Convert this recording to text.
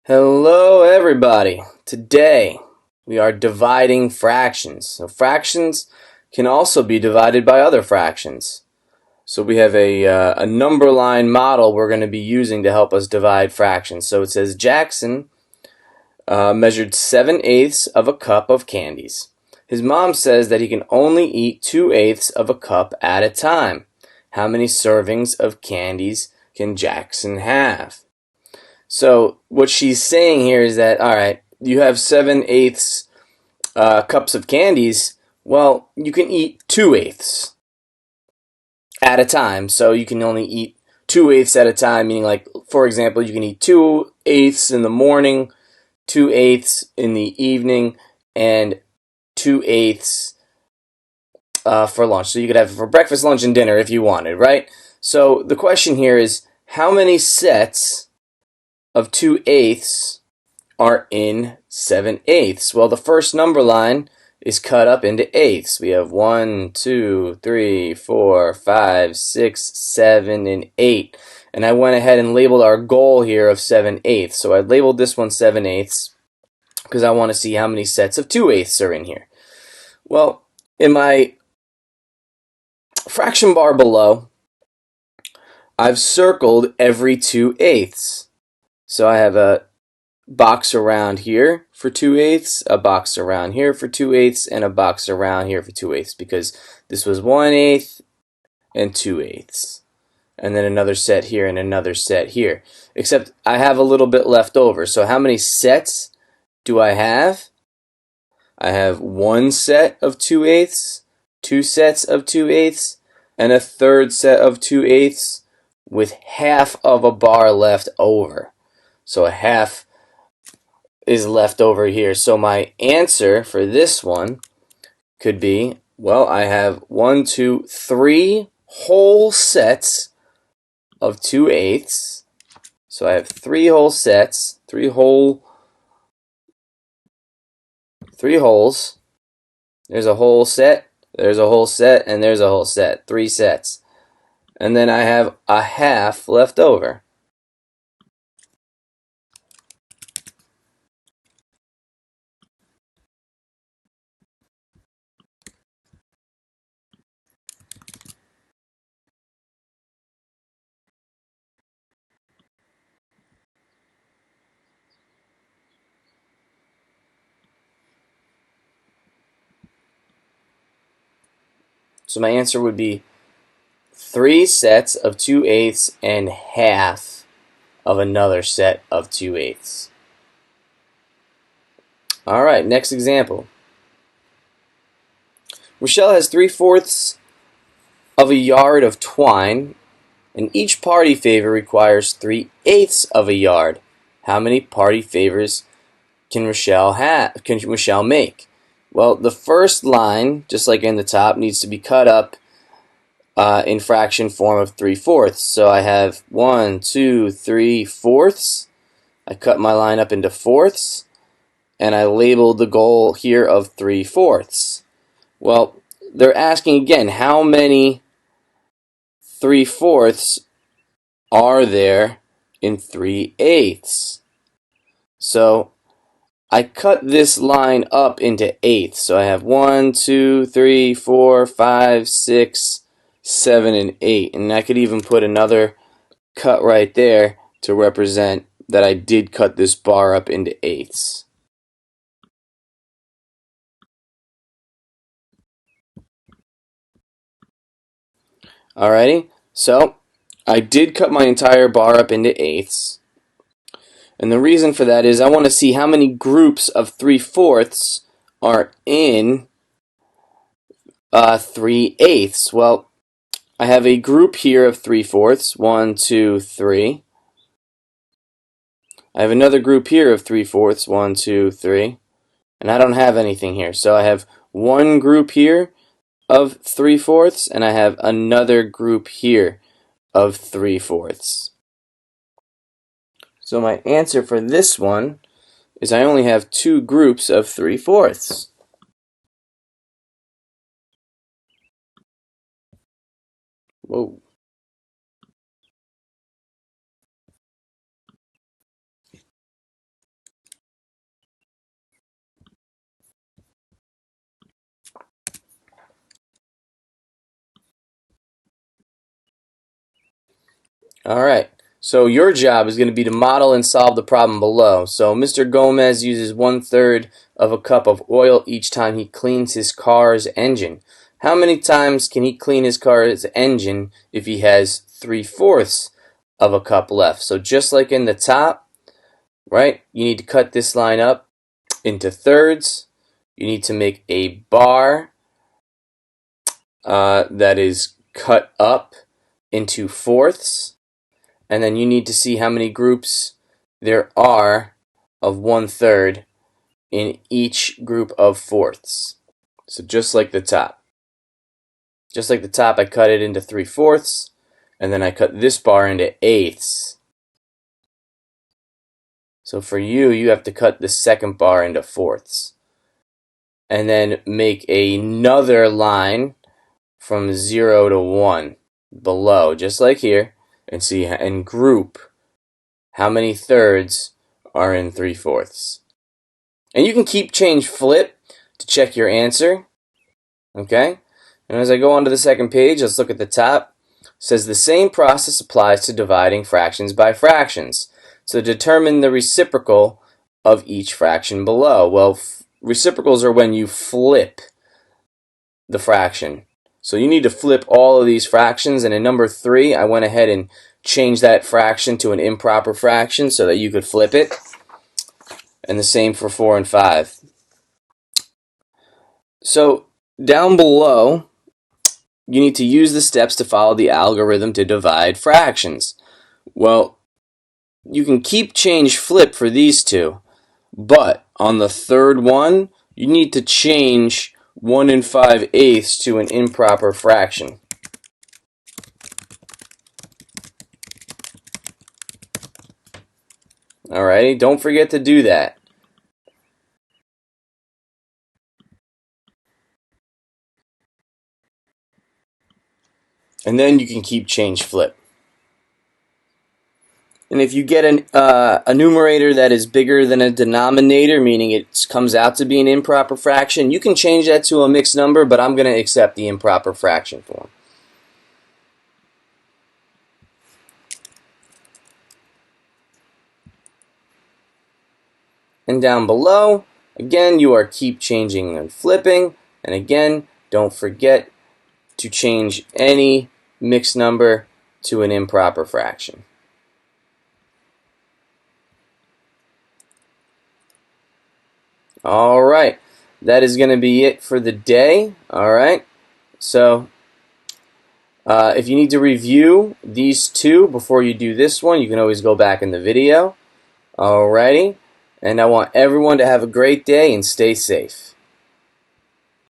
Hello everybody. Today we are dividing fractions. So fractions can also be divided by other fractions. So we have a number line model we're going to be using to help us divide fractions. So it says Jackson measured 7/8 of a cup of candies. His mom says that he can only eat 2/8 of a cup at a time. How many servings of candies can Jackson have? So what she's saying here is that, all right, you have 7/8 cups of candies. Well, you can eat 2/8 at a time. So you can only eat 2/8 at a time, meaning, like, for example, you can eat 2/8 in the morning, 2/8 in the evening, and 2/8 for lunch. So you could have it for breakfast, lunch, and dinner if you wanted, right? So the question here is, how many sets of 2/8 are in 7/8? Well, the first number line is cut up into eighths. We have 1, 2, 3, 4, 5, 6, 7, and 8. And I went ahead and labeled our goal here of 7/8. So I labeled this one 7/8 because I want to see how many sets of 2/8 are in here. Well, in my fraction bar below, I've circled every 2/8. So I have a box around here for 2/8, a box around here for 2/8, and a box around here for 2/8, because this was 1/8 and 2/8, and then another set here and another set here. Except I have a little bit left over. So how many sets do I have? I have one set of 2/8, two sets of 2/8, and a third set of 2/8 with half of a bar left over. So a half is left over here. So my answer for this one could be, well, I have 1, 2, 3 whole sets of 2/8. So I have 3 whole sets, 3 holes. There's a whole set, there's a whole set, and there's a whole set. 3 sets. And then I have a half left over. So my answer would be 3 sets of 2/8 and half of another set of 2/8. All right, next example. Rochelle has 3/4 of a yard of twine, and each party favor requires 3/8 of a yard. How many party favors can Rochelle make? Well, the first line, just like in the top, needs to be cut up in fraction form of 3/4. So I have 1, 2, 3/4. I cut my line up into fourths, and I labeled the goal here of 3/4. Well, they're asking again, how many 3/4 are there in 3/8? So I cut this line up into eighths. So I have 1, 2, 3, 4, 5, 6, 7, and 8. And I could even put another cut right there to represent that I did cut this bar up into eighths. Alrighty, so I did cut my entire bar up into eighths. And the reason for that is I want to see how many groups of 3/4 are in 3/8. Well, I have a group here of 3/4. 1, 2, 3. I have another group here of 3/4. 1, 2, 3. And I don't have anything here. So I have one group here of 3/4, and I have another group here of 3/4. So my answer for this one is I only have 2 groups of 3/4. Whoa. Alright, so your job is going to be to model and solve the problem below. So Mr. Gomez uses 1/3 of a cup of oil each time he cleans his car's engine. How many times can he clean his car's engine if he has 3/4 of a cup left? So just like in the top, right, you need to cut this line up into thirds. You need to make a bar that is cut up into fourths. And then you need to see how many groups there are of 1/3 in each group of fourths. So just like the top. Just like the top, I cut it into 3/4, and then I cut this bar into eighths. So for you, you have to cut the second bar into fourths. And then make another line from 0 to 1 below, just like here, and see and group how many thirds are in 3/4. And you can keep change flip to check your answer. Okay? And as I go on to the second page, let's look at the top. It says the same process applies to dividing fractions by fractions. So determine the reciprocal of each fraction below. Well, reciprocals are when you flip the fraction. So you need to flip all of these fractions, and in number 3, I went ahead and changed that fraction to an improper fraction so that you could flip it. And the same for 4 and 5. So down below, you need to use the steps to follow the algorithm to divide fractions. Well, you can keep change flip for these two, but on the third one, you need to change 1 5/8 to an improper fraction. Alrighty, don't forget to do that. And then you can keep change flip. And if you get a numerator that is bigger than a denominator, meaning it comes out to be an improper fraction, you can change that to a mixed number, but I'm going to accept the improper fraction form. And down below, again, you are keep changing and flipping. And again, don't forget to change any mixed number to an improper fraction. Alright, that is going to be it for the day. Alright, so if you need to review these two before you do this one, you can always go back in the video. Alrighty, and I want everyone to have a great day and stay safe.